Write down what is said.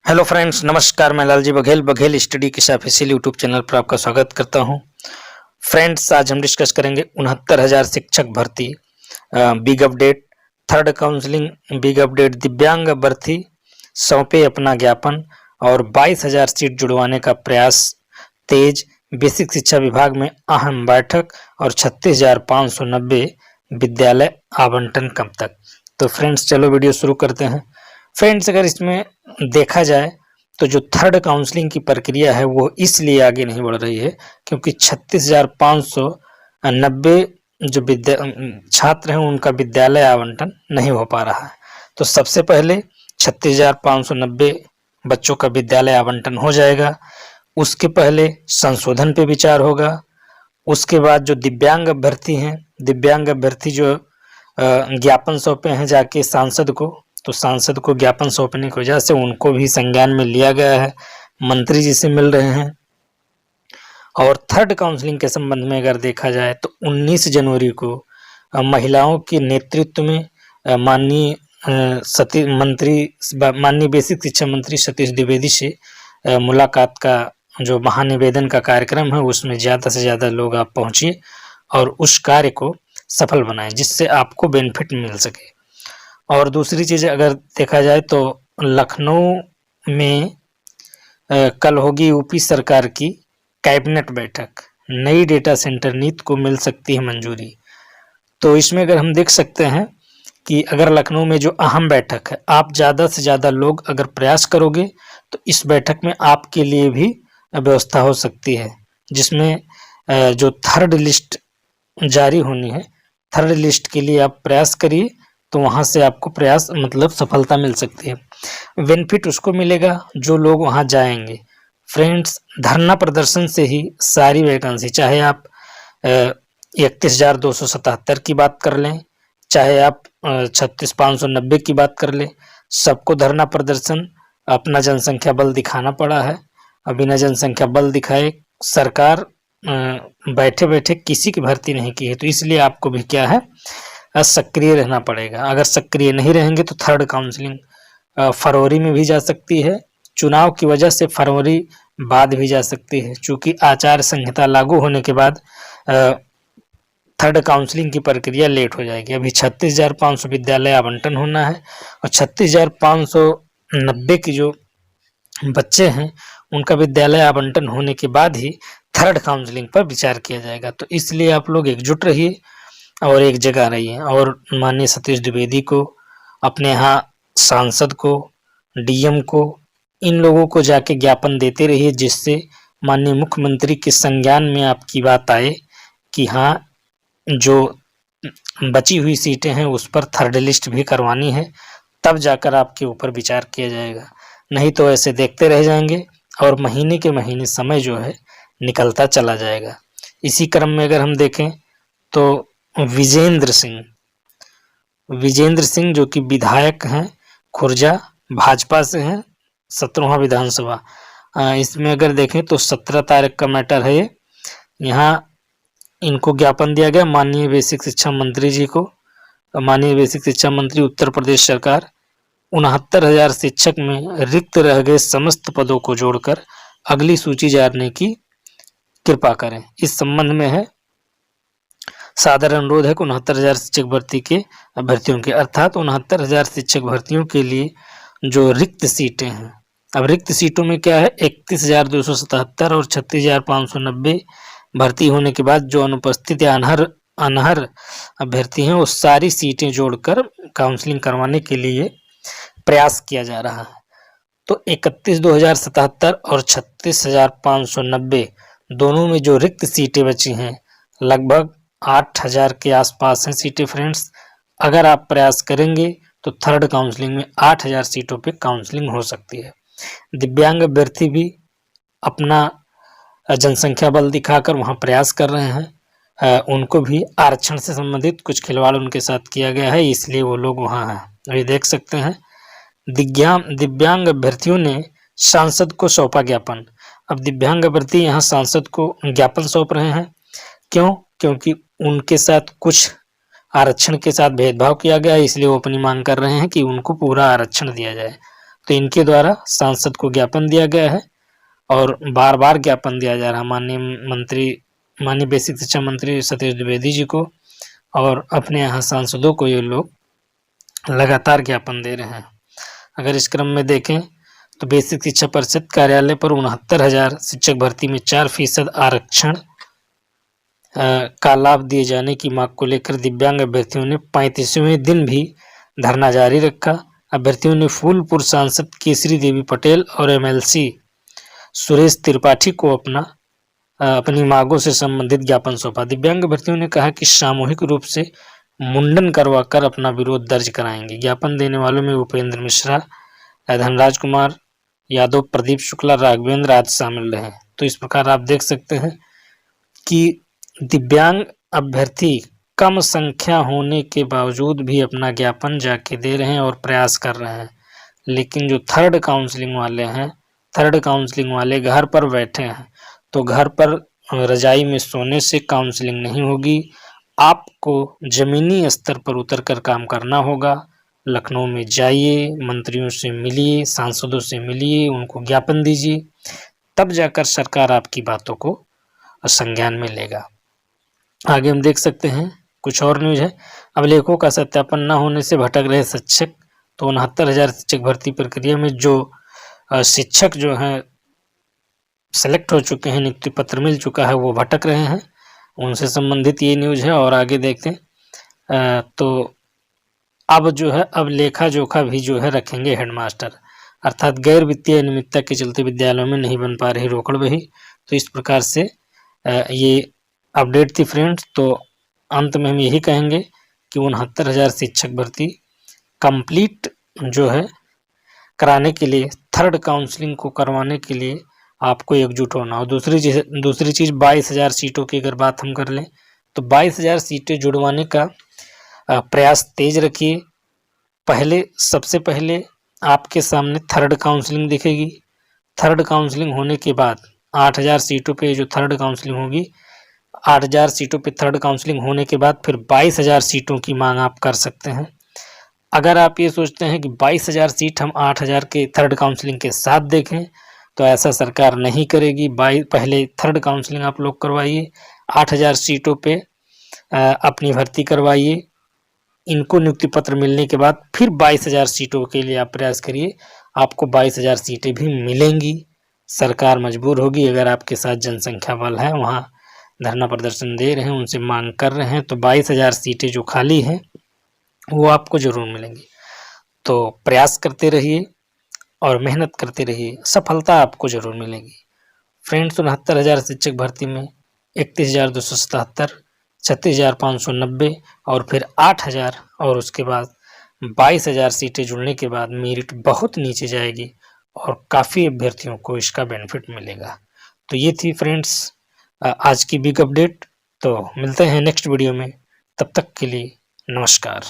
Hello friends, नमस्कार। मैं Lalji Baghel Baghel study के ऑफिशियल यूट्यूब चैनल पर आपका स्वागत करता हूं। फ्रेंड्स, आज हम डिस्कस करेंगे 69,000 शिक्षक भर्ती big update, third counselling big update, दिव्यांग अभ्यर्थी सौंपे अपना ज्ञापन और 22,000 सीट जुड़वाने का प्रयास तेज, बेसिक शिक्षा विभाग में अहम बैठक और 36,590 विद्यालय आवंटन कब तक। तो फ्रेंड्स, चलो वीडियो शुरू करते हैं। फ्रेंड्स, अगर इसमें देखा जाए तो जो थर्ड काउंसलिंग की प्रक्रिया है वो इसलिए आगे नहीं बढ़ रही है क्योंकि 36,590 जो छात्र हैं उनका विद्यालय आवंटन नहीं हो पा रहा है। तो सबसे पहले 36,590 बच्चों का विद्यालय आवंटन हो जाएगा। उसके पहले संशोधन पे विचार होगा। उसके बाद जो दिव्यांग अभ्यर्थी हैं, दिव्यांग अभ्यर्थी जो ज्ञापन सौंपे हैं जाके सांसद को, तो सांसद को ज्ञापन सौंपने की वजह से उनको भी संज्ञान में लिया गया है, मंत्री जी से मिल रहे हैं। और थर्ड काउंसलिंग के संबंध में अगर देखा जाए तो 19 जनवरी को महिलाओं के नेतृत्व में माननीय बेसिक शिक्षा मंत्री सतीश द्विवेदी से मुलाकात का जो महानिवेदन का कार्यक्रम है उसमें ज़्यादा से ज़्यादा लोग आप पहुँचिए और उस कार्य को सफल बनाएं जिससे आपको बेनिफिट मिल सके। और दूसरी चीज़ अगर देखा जाए तो लखनऊ में कल होगी यूपी सरकार की कैबिनेट बैठक, नई डेटा सेंटर नीति को मिल सकती है मंजूरी। तो इसमें अगर हम देख सकते हैं कि अगर लखनऊ में जो अहम बैठक है, आप ज़्यादा से ज़्यादा लोग अगर प्रयास करोगे तो इस बैठक में आपके लिए भी व्यवस्था हो सकती है, जिसमें जो थर्ड लिस्ट जारी होनी है, थर्ड लिस्ट के लिए आप प्रयास करिए तो वहाँ से आपको प्रयास मतलब सफलता मिल सकती है। बेनिफिट उसको मिलेगा जो लोग वहाँ जाएंगे। फ्रेंड्स, धरना प्रदर्शन से ही सारी वैकेंसी, चाहे आप 31,277 की बात कर लें, चाहे आप 36,590 की बात कर लें, सबको धरना प्रदर्शन अपना जनसंख्या बल दिखाना पड़ा है। अब बिना जनसंख्या बल दिखाए सरकार बैठे बैठे किसी की भर्ती नहीं की है, तो इसलिए आपको भी क्या है, सक्रिय रहना पड़ेगा। अगर सक्रिय नहीं रहेंगे तो थर्ड काउंसलिंग फरवरी में भी जा सकती है, चुनाव की वजह से फरवरी बाद भी जा सकती है, चूंकि आचार संहिता लागू होने के बाद थर्ड काउंसलिंग की प्रक्रिया लेट हो जाएगी। अभी 36,500 विद्यालय आवंटन होना है और 36,590 की जो बच्चे हैं उनका विद्यालय आवंटन होने के बाद ही थर्ड काउंसलिंग पर विचार किया जाएगा। तो इसलिए आप लोग एकजुट रहिए और एक जगह रहिए और माननीय सतीश द्विवेदी को, अपने यहाँ सांसद को, डीएम को, इन लोगों को जाके ज्ञापन देते रहिए जिससे माननीय मुख्यमंत्री के संज्ञान में आपकी बात आए कि हाँ, जो बची हुई सीटें हैं उस पर थर्ड लिस्ट भी करवानी है, तब जाकर आपके ऊपर विचार किया जाएगा। नहीं तो ऐसे देखते रह जाएंगे और महीने के महीने समय जो है निकलता चला जाएगा। इसी क्रम में अगर हम देखें तो विजेंद्र सिंह जो कि विधायक हैं खुर्जा, भाजपा से हैं, 17वां विधानसभा, इसमें अगर देखें तो 17 तारीख का मैटर है ये। यहाँ इनको ज्ञापन दिया गया माननीय बेसिक शिक्षा मंत्री जी को। माननीय बेसिक शिक्षा मंत्री उत्तर प्रदेश सरकार 69,000 शिक्षक में रिक्त रह गए समस्त पदों को जोड़कर अगली सूची जारी की कृपा करें। इस संबंध में है सादर अनुरोध है कि 69,000 शिक्षक भर्ती के अभ्यर्थियों के, अर्थात 69,000 शिक्षक भर्तियों के लिए जो रिक्त सीटें हैं, अब रिक्त सीटों में क्या है, 31,277 और 36,590 भर्ती होने के बाद जो अनुपस्थित या अनहर अभ्यर्थी हैं वो सारी सीटें जोड़कर काउंसलिंग करवाने के लिए प्रयास किया जा रहा है। तो 31,277 और 36,590 दोनों में जो रिक्त सीटें बची हैं लगभग 8,000 के आसपास हैं सीटें। फ्रेंड्स, अगर आप प्रयास करेंगे तो थर्ड काउंसलिंग में 8,000 सीटों पे काउंसलिंग हो सकती है। दिव्यांग अभ्यर्थी भी अपना जनसंख्या बल दिखाकर वहाँ प्रयास कर रहे हैं। उनको भी आरक्षण से संबंधित कुछ खिलवाड़ उनके साथ किया गया है, इसलिए वो लोग वहाँ हैं। अभी देख सकते हैं दिव्यांग अभ्यर्थियों ने सांसद को सौंपा ज्ञापन। अब दिव्यांग अभ्यर्थी यहाँ सांसद को ज्ञापन सौंप रहे हैं। क्यों? क्योंकि उनके साथ कुछ आरक्षण के साथ भेदभाव किया गया है, इसलिए वो अपनी मांग कर रहे हैं कि उनको पूरा आरक्षण दिया जाए। तो इनके द्वारा सांसद को ज्ञापन दिया गया है और बार बार ज्ञापन दिया जा रहा है माननीय बेसिक शिक्षा मंत्री सतीश द्विवेदी जी को, और अपने यहाँ सांसदों को ये लोग लगातार ज्ञापन दे रहे हैं। अगर इस क्रम में देखें तो बेसिक शिक्षा परिषद कार्यालय पर 69,000 शिक्षक भर्ती में 4% आरक्षण का लाभ दिए जाने की मांग को लेकर दिव्यांग अभ्यर्थियों ने 35वें दिन भी धरना जारी रखा। अभ्यर्थियों ने फूलपुर सांसद केसरी देवी पटेल और एमएलसी सुरेश त्रिपाठी को अपनी मांगों से संबंधित ज्ञापन सौंपा। दिव्यांग अभ्यर्थियों ने कहा कि सामूहिक रूप से मुंडन करवाकर अपना विरोध दर्ज कराएंगे। ज्ञापन देने वालों में उपेंद्र मिश्रा, धनराज कुमार यादव, प्रदीप शुक्ला, राघवेंद्र आदि शामिल रहे। तो इस प्रकार आप देख सकते हैं कि दिव्यांग अभ्यर्थी कम संख्या होने के बावजूद भी अपना ज्ञापन जाके दे रहे हैं और प्रयास कर रहे हैं। लेकिन जो थर्ड काउंसलिंग वाले घर पर बैठे हैं, तो घर पर रजाई में सोने से काउंसलिंग नहीं होगी। आपको जमीनी स्तर पर उतरकर काम करना होगा। लखनऊ में जाइए, मंत्रियों से मिलिए, सांसदों से मिलिए, उनको ज्ञापन दीजिए, तब जाकर सरकार आपकी बातों को संज्ञान में लेगा। आगे हम देख सकते हैं कुछ और न्यूज है। अभिलेखों का सत्यापन न होने से भटक रहे शिक्षक। तो 69,000 शिक्षक भर्ती प्रक्रिया में जो शिक्षक जो हैं सेलेक्ट हो चुके हैं, नियुक्ति पत्र मिल चुका है, वो भटक रहे हैं, उनसे संबंधित ये न्यूज है। और आगे देखते हैं तो अब लेखा जोखा भी जो है रखेंगे हेडमास्टर, अर्थात गैर वित्तीय अनियमितता के चलते विद्यालयों में नहीं बन पा रही रोकड़ बही। तो इस प्रकार से ये अपडेट थी फ्रेंड्स। तो अंत में हम यही कहेंगे कि 69,000 शिक्षक भर्ती कंप्लीट जो है कराने के लिए, थर्ड काउंसलिंग को करवाने के लिए आपको एकजुट होना। और दूसरी चीज़ 22,000 सीटों की अगर बात हम कर लें तो 22,000 सीटें जुड़वाने का प्रयास तेज रखिए। सबसे पहले आपके सामने थर्ड काउंसलिंग दिखेगी। थर्ड काउंसलिंग होने के बाद 8,000 सीटों पे जो थर्ड काउंसलिंग होगी, 8,000 सीटों पे थर्ड काउंसलिंग होने के बाद फिर 22,000 सीटों की मांग आप कर सकते हैं। अगर आप ये सोचते हैं कि 22,000 सीट हम 8,000 के थर्ड काउंसलिंग के साथ देखें, तो ऐसा सरकार नहीं करेगी। पहले थर्ड काउंसलिंग आप लोग करवाइए, 8,000 सीटों पे अपनी भर्ती करवाइए। इनको नियुक्ति पत्र मिलने के बाद फिर 22,000 सीटों के लिए आप प्रयास करिए, आपको 22,000 सीटें भी मिलेंगी। सरकार मजबूर होगी, अगर आपके साथ जनसंख्या बल है, वहाँ धरना प्रदर्शन दे रहे हैं, उनसे मांग कर रहे हैं, तो 22,000 सीटें जो खाली हैं वो आपको जरूर मिलेंगी। तो प्रयास करते रहिए और मेहनत करते रहिए, सफलता आपको जरूर मिलेगी। फ्रेंड्स, 69,000 शिक्षक भर्ती में 31,277, 36,590 और फिर 8,000 और उसके बाद 22,000 सीटें जुड़ने के बाद मेरिट बहुत नीचे जाएगी और काफ़ी अभ्यर्थियों को इसका बेनिफिट मिलेगा। तो ये थी फ्रेंड्स आज की बिग अपडेट। तो मिलते हैं नेक्स्ट वीडियो में, तब तक के लिए नमस्कार।